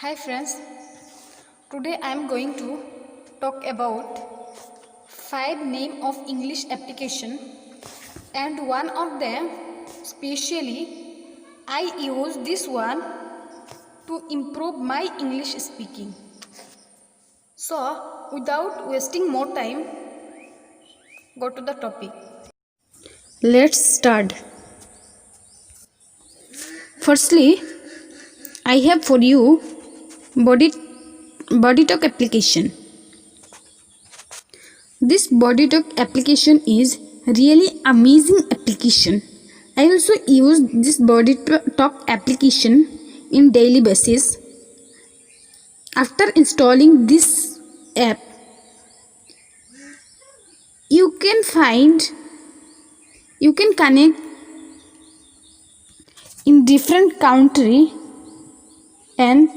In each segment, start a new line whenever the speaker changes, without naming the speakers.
Hi friends, today I am going to talk about 5 name of English application, and one of them specially I use this one to improve my English speaking. So without wasting more time, go to the topic. Let's start. Firstly, I have for you body talk application. This body talk application is really amazing application. I also use this body talk application in daily basis. After installing this app, you can connect in different country and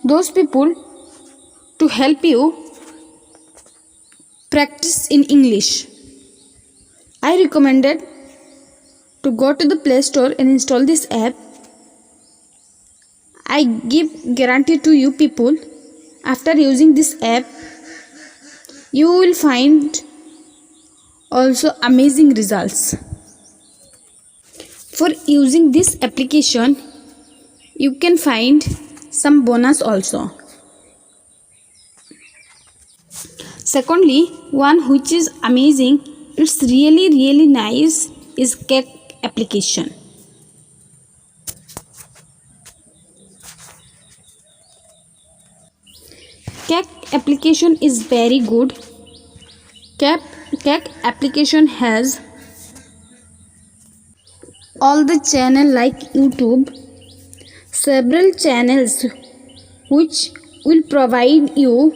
those people to help you practice in English. I recommended to go to the Play Store and install this app. I give guarantee to you people, after using this app, you will find also amazing results. For using this application, you can find some bonus also. Secondly, one which is amazing, it's really nice, is Kak application. Kak application is very good. Kak application has all the channel like YouTube, several channels which will provide you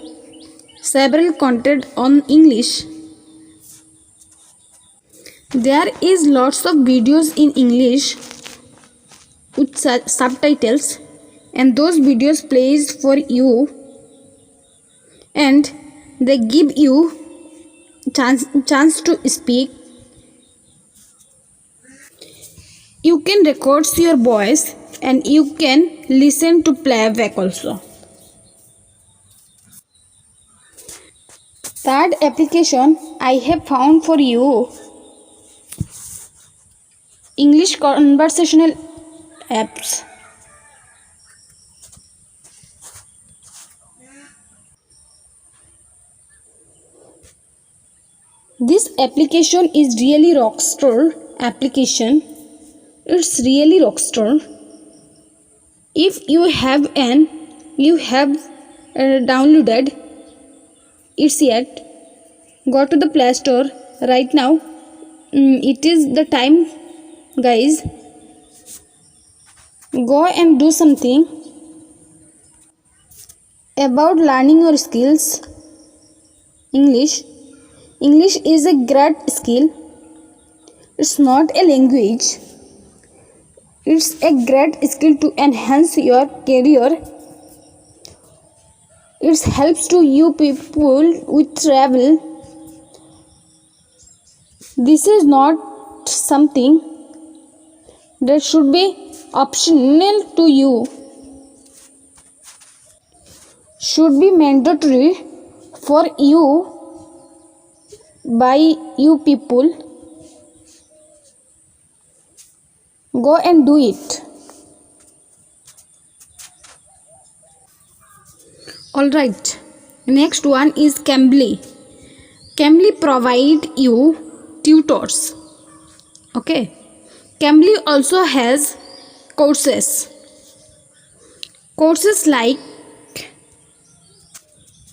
several content on English. There is lots of videos in English with subtitles, and those videos plays for you and they give you chance to speak. You can record your voice and you can listen to playback also. Third application I have found for you, English conversational apps. This application is really rockstar application. It's really rockstar. If you have downloaded it's yet, go to the Play Store right now. It is the time, guys. Go and do something about learning your skills. English is a great skill. It's not a language. It's a great skill to enhance your career. It helps to you people with travel. This is not something that should be optional to you. Should be mandatory for you by you people. Go and do it. Alright, next one is Cambly. Cambly provide you tutors. Okay, Cambly also has courses like,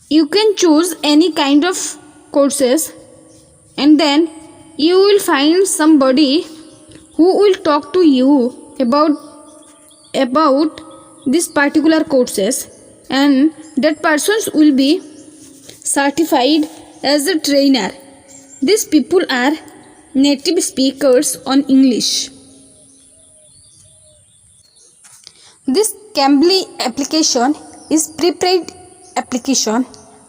you can choose any kind of courses and then you will find somebody who will talk to you about this particular courses, and that person will be certified as a trainer. These people are native speakers on English. This Cambly application is prepaid application.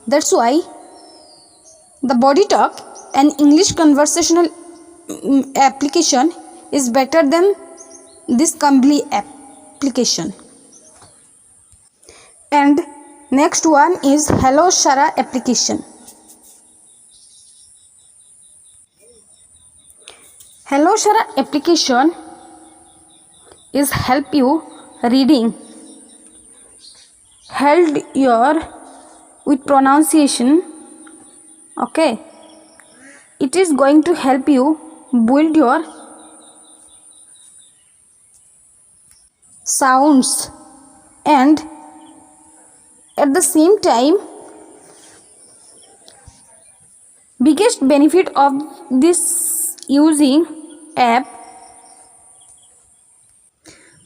That's why the Body Talk and English conversational application is better than this Cambly application. And next one is Hello Shara application. Hello Shara application is help you reading, help your with pronunciation. Okay, it is going to help you build your sounds, and at the same time biggest benefit of this using app,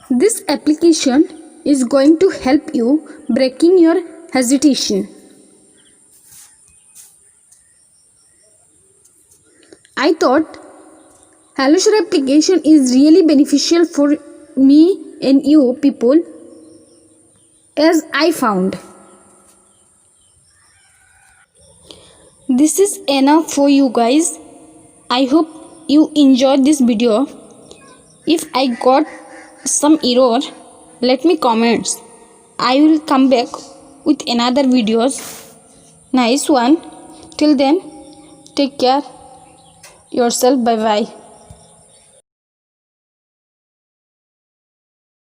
this application is going to help you breaking your hesitation. I thought Hello Shara application is really beneficial for me and you people, as I found. This is enough for you guys. I hope you enjoyed this video. If I got some error, let me comments. I will come back with another videos. Nice one. Till then, take care yourself. Bye bye.